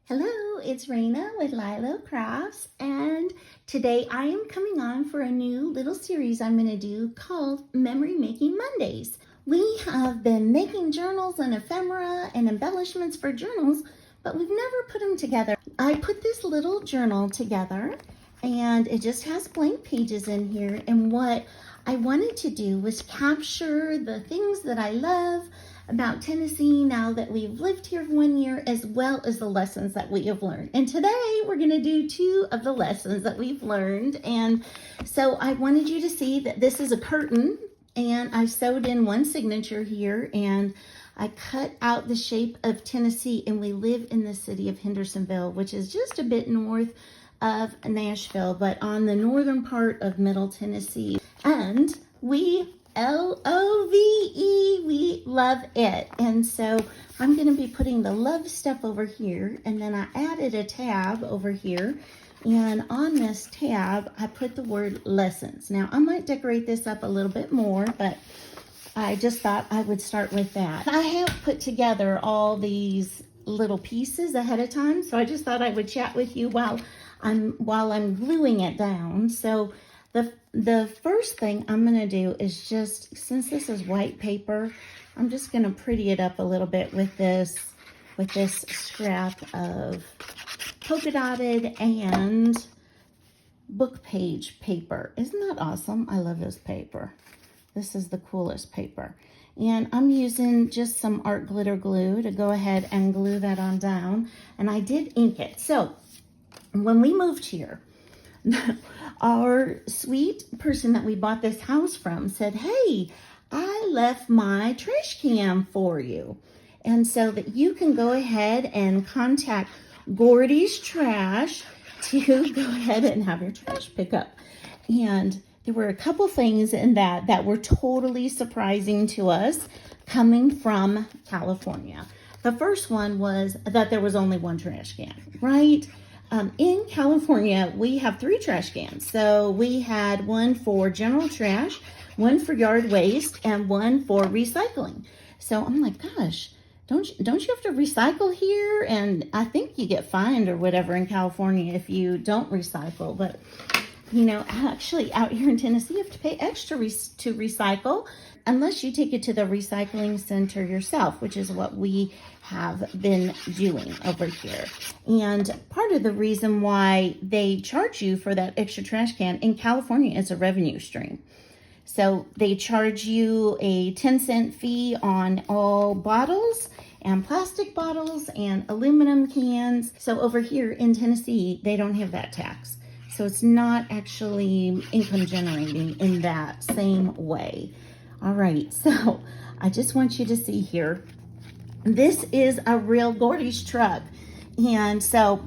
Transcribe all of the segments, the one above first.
Hello, it's Raina with Lylo Crafts, and today I am coming on for a new little series I'm going to do called Memory Making Mondays. We have been making journals and ephemera and embellishments for journals, but we've never put them together. I put this little journal together, and it just has blank pages in here, and what I wanted to do was capture the things that I love about Tennessee now that we've lived here for 1 year, as well as the lessons that we have learned. And today we're going to do 2 of the lessons that we've learned. And so I wanted you to see that this is a curtain, and I sewed in one signature here, and I cut out the shape of Tennessee, and we live in the city of Hendersonville, which is just a bit north of Nashville, but on the northern part of Middle Tennessee. And we Love, we love it. And so I'm going to be putting the love stuff over here, and then I added a tab over here, and on this tab I put the word lessons. Now I might decorate this up a little bit more, but I just thought I would start with that. I have put together all these little pieces ahead of time, so I just thought I would chat with you while I'm gluing it down. So the first thing I'm going to do is just, since this is white paper, I'm just going to pretty it up a little bit with this scrap of polka dotted and book page paper. Isn't that awesome? I love this paper. This is the coolest paper. And I'm using just some art glitter glue to go ahead and glue that on down. And I did ink it. So when we moved here, our sweet person that we bought this house from said, "Hey, I left my trash can for you." And so that you can go ahead and contact Gordy's Trash to go ahead and have your trash pickup. And there were a couple things in that were totally surprising to us coming from California. The first one was that there was only one trash can, right? In California, we have 3 trash cans. So we had one for general trash, one for yard waste, and one for recycling. So I'm like, gosh, don't you have to recycle here? And I think you get fined or whatever in California if you don't recycle. But, you know, actually out here in Tennessee, you have to pay extra to recycle unless you take it to the recycling center yourself, which is what we have been doing over here. And part of the reason why they charge you for that extra trash can in California is a revenue stream. So they charge you a 10-cent fee on all bottles and plastic bottles and aluminum cans. So over here in Tennessee, they don't have that tax. So it's not actually income generating in that same way. All right, so I just want you to see here, this is a real Gordy's truck. And so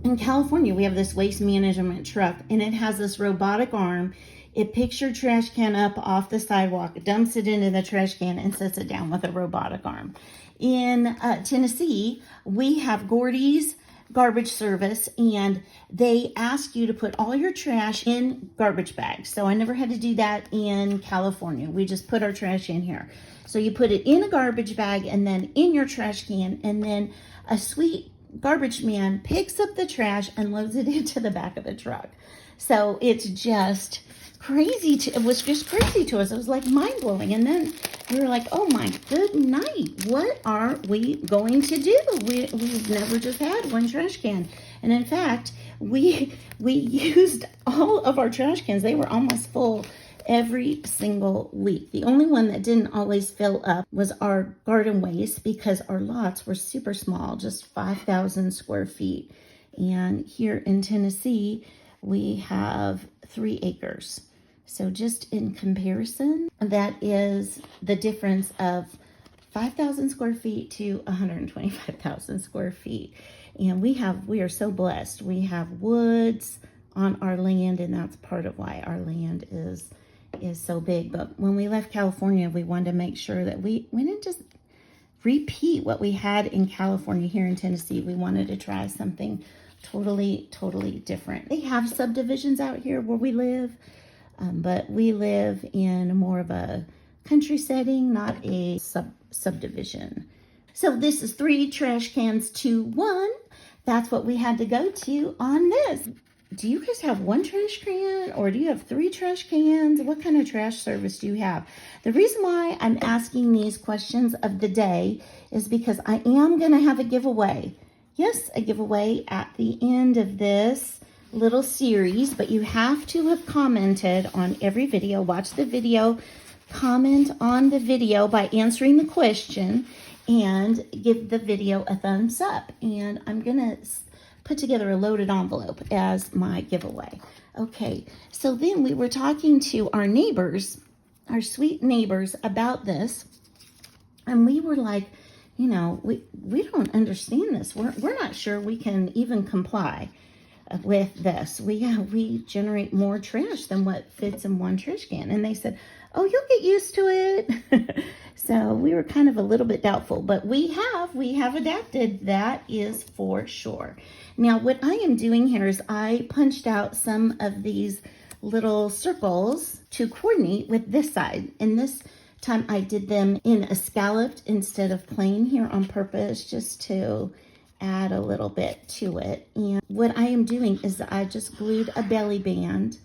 in California, we have this waste management truck, and it has this robotic arm. It picks your trash can up off the sidewalk, dumps it into the trash can, and sets it down with a robotic arm. In Tennessee, we have Gordy's garbage service, and they ask you to put all your trash in garbage bags. So I never had to do that in California. We just put our trash in here. So you put it in a garbage bag and then in your trash can, and then a sweet garbage man picks up the trash and loads it into the back of the truck. So it's just crazy. It was just crazy to us. It was like mind-blowing. And then we were like, oh my good night, what are we going to do? We've never just had one trash can. And in fact, we used all of our trash cans. They were almost full every single week. The only one that didn't always fill up was our garden waste, because our lots were super small, just 5,000 square feet. And here in Tennessee, we have 3 acres. So just in comparison, that is the difference of 5,000 square feet to 125,000 square feet. And we are so blessed. We have woods on our land, and that's part of why our land is so big. But when we left California, we wanted to make sure that we didn't just repeat what we had in California here in Tennessee. We wanted to try something totally different. They have subdivisions out here where we live, but we live in more of a country setting, not a subdivision. So this is 3 trash cans to 1. that's what we had to go to on this. Do you guys have one trash can or do you have 3 trash cans? What kind of trash service do you have? The reason why I'm asking these questions of the day is because I am going to have a giveaway. Yes, a giveaway at the end of this little series, but you have to have commented on every video. Watch the video, comment on the video by answering the question, and give the video a thumbs up. And I'm going to put together a loaded envelope as my giveaway. Okay, so then we were talking to our neighbors, our sweet neighbors, about this, and we were like, you know, we don't understand this. We're not sure we can even comply with this. We generate more trash than what fits in one trash can. And they said, oh, you'll get used to it. So we were kind of a little bit doubtful, but we have adapted. That is for sure. Now, what I am doing here is I punched out some of these little circles to coordinate with this side. And this time I did them in a scalloped instead of plain here on purpose, just to add a little bit to it. And what I am doing is I just glued a belly band,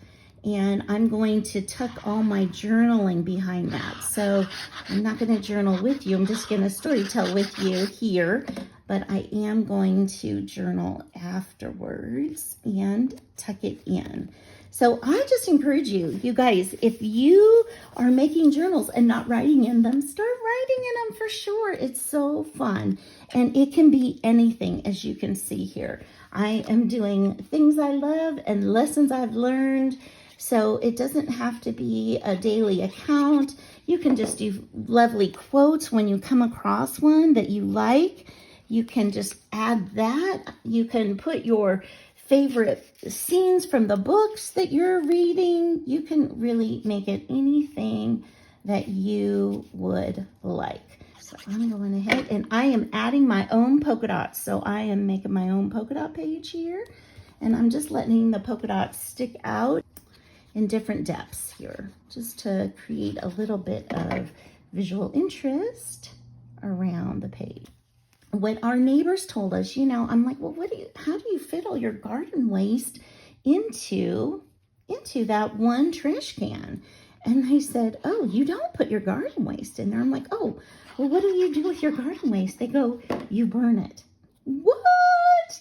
and I'm going to tuck all my journaling behind that. So I'm not going to journal with you. I'm just going to storytell with you here, but I am going to journal afterwards and tuck it in. So I just encourage you guys, if you are making journals and not writing in them, start writing in them for sure. It's so fun. And it can be anything, as you can see here. I am doing things I love and lessons I've learned. So it doesn't have to be a daily account. You can just do lovely quotes when you come across one that you like. You can just add that. You can put your favorite scenes from the books that you're reading. You can really make it anything that you would like. So I'm going ahead and I am adding my own polka dots. So I am making my own polka dot page here, and I'm just letting the polka dots stick out in different depths here, just to create a little bit of visual interest around the page. What our neighbors told us, you know, I'm like, well, how do you fit all your garden waste into that one trash can? And they said, oh, you don't put your garden waste in there. I'm like, oh, well, what do you do with your garden waste? They go, you burn it. What?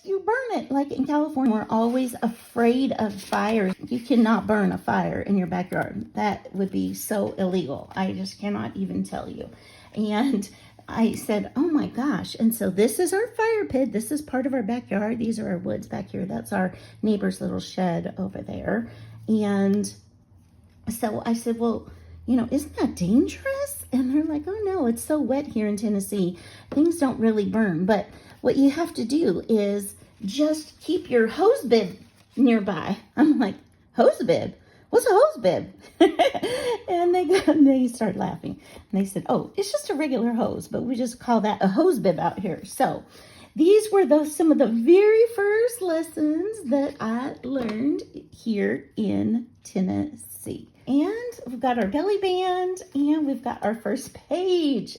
You burn it? Like in California, we're always afraid of fires. You cannot burn a fire in your backyard. That would be so illegal. I just cannot even tell you. And I said, oh my gosh. And so this is our fire pit. This is part of our backyard. These are our woods back here. That's our neighbor's little shed over there. And so I said, well, you know, isn't that dangerous? And they're like, oh no, it's so wet here in Tennessee. Things don't really burn. But what you have to do is just keep your hose bib nearby. I'm like, hose bib? What's a hose bib? And they started laughing. And they said, oh, it's just a regular hose, but we just call that a hose bib out here. So these were some of the very first lessons that I learned here in Tennessee. And we've got our belly band, and we've got our first page.